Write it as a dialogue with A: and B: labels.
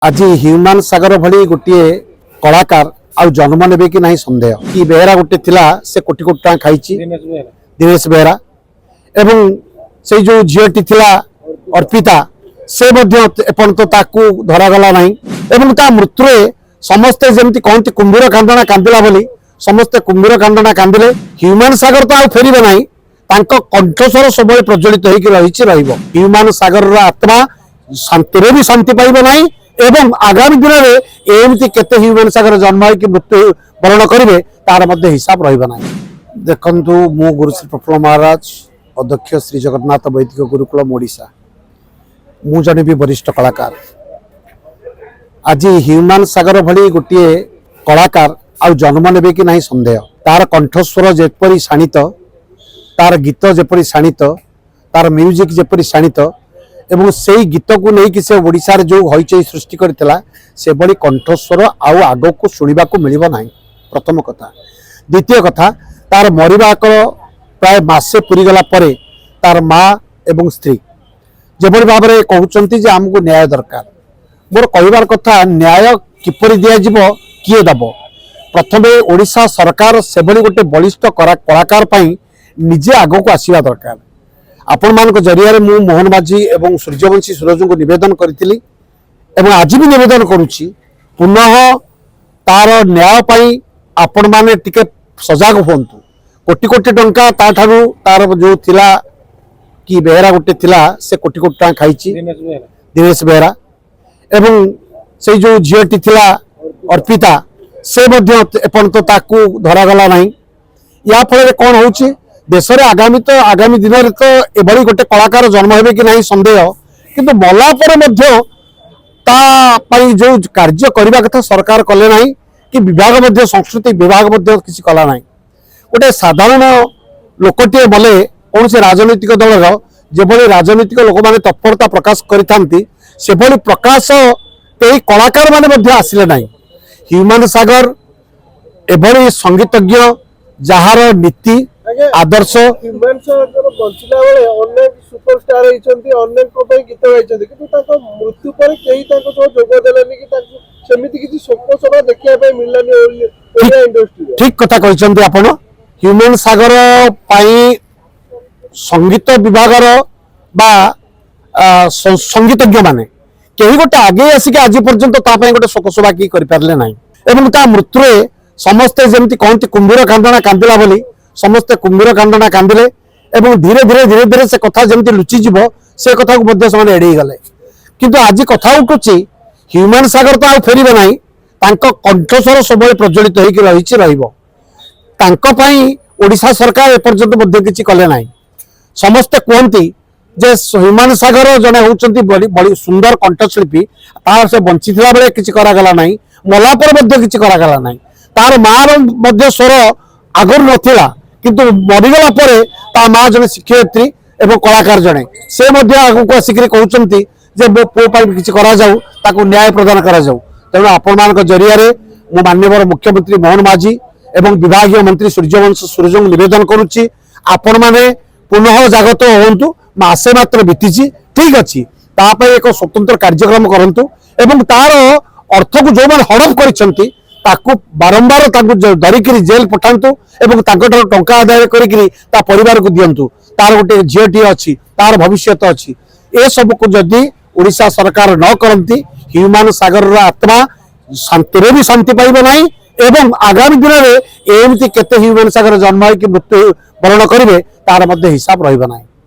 A: आज ह्यूमान सागर भली गोटे कलाकार आउ जन्म ने कि नहीं सन्देह कि बेहरा गोटे थिला से कोटी कोटी टाँग खाई दिनेश बेहरा एवं से जो झीटी थिला अर्पिता से एपर्यंत ताकू धरागला नहीं एवं ता मृत्यु समस्ते जमी कहती कुंभीर कांदना कांदिला बोली समस्ते कुंभीर कांदना कांदिले ह्यूमान सागर तो आ फेरबे नहीं कंठस्वर सब प्रज्वलित होगी ह्यूमान सागर आत्मा शांति भी शांति पाइब नहीं एवं आगामी दिन में एमती केते ह्यूमान सागर जन्म हो मृत्यु वरण करेंगे तार हिसाब रहा देखु मु गुरु श्री प्रफुल्ल महाराज अध्यक्ष श्री जगन्नाथ वैदिक गुरुकुल ओडिशा मु जने भी वरिष्ठ कलाकार आज ह्यूमान सागर भली गोटे कलाकार आउ जन्म ने कि नहीं सन्देह तार कंठस्वर जेपरी शाणित तार गीत जेपरी शाणित तार म्यूजिक जेपरी शाणित एवं से गीत को लेकिन से ओडिशार जो हईचई सृष्टि करथिला से बड़ी कंठस्वर आउ आग को शुणा मिल ना प्रथम कथा द्वितीय कथा तार मरवा प्राय मसे पूरीगला तार माँ एवं स्त्री जेभली भाव में कहते आमको न्याय दरकार मोर कहबार कथा न्याय किपरि दिज्व किए दब प्रथम ओडिशा सरकार से गोटे बलिष्ठ कलाकार निजे आग को आसवा दरकार आपण मान जरिया मु मोहन माझी एवं सूर्यवंशी सूरज को निवेदन करी एवं आज भी निवेदन करुच्ची पुनः तार न्याय आपण माने टिके सजग हूँ कोटी कोटी टंका तार जो थिला कि बेहरा गोटे थिला से कोटी कोटी टाँग खाई दिनेश बेहरा एवं से जो झीटी थिला अर्पिता से एपर्यंत ताकू धरागला नहीं या फल कौन हो देश में आगामी दिन में तो एभली गोटे कलाकार जन्म हे कि नहीं सन्देह किंतु मलापर जो कार्य करने कथा सरकार कले ना कि विभाग संस्कृति विभाग किसी कला ना गोटे साधारण लोकटे बोले कौन से राजनैतिक दल जो राजनैतिक लोक मैंने तत्परता प्रकाश कर प्रकाश कई कलाकार मैंने आसिले ना ह्यूमान सागर एभली संगीतज्ञ जार नीति आदर्श
B: बंचिला बेले अनेक सुपरस्टार अनेक गीत गाई मृत्यु पर कई जोग देलेनी कि शोक सभा देखा मिललानी इंडस्ट्री
A: ठीक कथा कहते आपण ह्यूमान सागर संगीत विभाग संगीतज्ञ माने कहीं गोटे आगे आसिक आज पर्यंत गोटे शोक सभा कि करें ना एवं ता मृत्यु समस्ते जमी कहती कुंभीर कांदना कांदिला बोली समस्ते कुंभीर कांदना कांदिले एवं धीरे धीरे धीरे धीरे से कथा जमी लुचिज से कथा को एड़े गले किंतु आज कथा उठुची ह्यूमान सागर तो आ फेरबे नहीं कंठस्वर सब प्रज्वलित होगी ओडिशा सरकार एपर्यंत किसी कले ना समस्ते कहती जे ह्यूमान सागर जड़े होती बड़ी सुंदर कंठशिल्पी तार से बंची बेले किसी करागला ना मलापर किसी करागला ना तार माँ स्वर आगर नथिला किंतु मरीगला ता माँ जने शिक्षयित्री एवं कलाकार जड़े से आग को आसिक कहते मो पु किसी ताकू न्याय प्रदान करा तेणु आपण जरिया मु माननीय मुख्यमंत्री मोहन माझी एवं विभागीय मंत्री सूर्यवंश सूरज को निवेदन करुच्ची आपण मैंने पुनः जागत हूँ मसे मात्र बीती ठीक अच्छी एक स्वतंत्र कार्यक्रम करूँ एवं तार अर्थ को जो मैंने हड़प कर बारंबार धरिकी जेल पठातु एवं टंका आदाय कर परिवार को दिंतु तार गोटे झीटी अच्छी तार भविष्य अच्छी ए सब को जदि ओडिशा सरकार न करती ह्यूमान सागर आत्मा शांति भी शांति पाइब नहीं एवं आगामी दिन में एमती केते ह्यूमान सागर जन्म हो मृत्यु वरण करेंगे तार हिसाब रहा।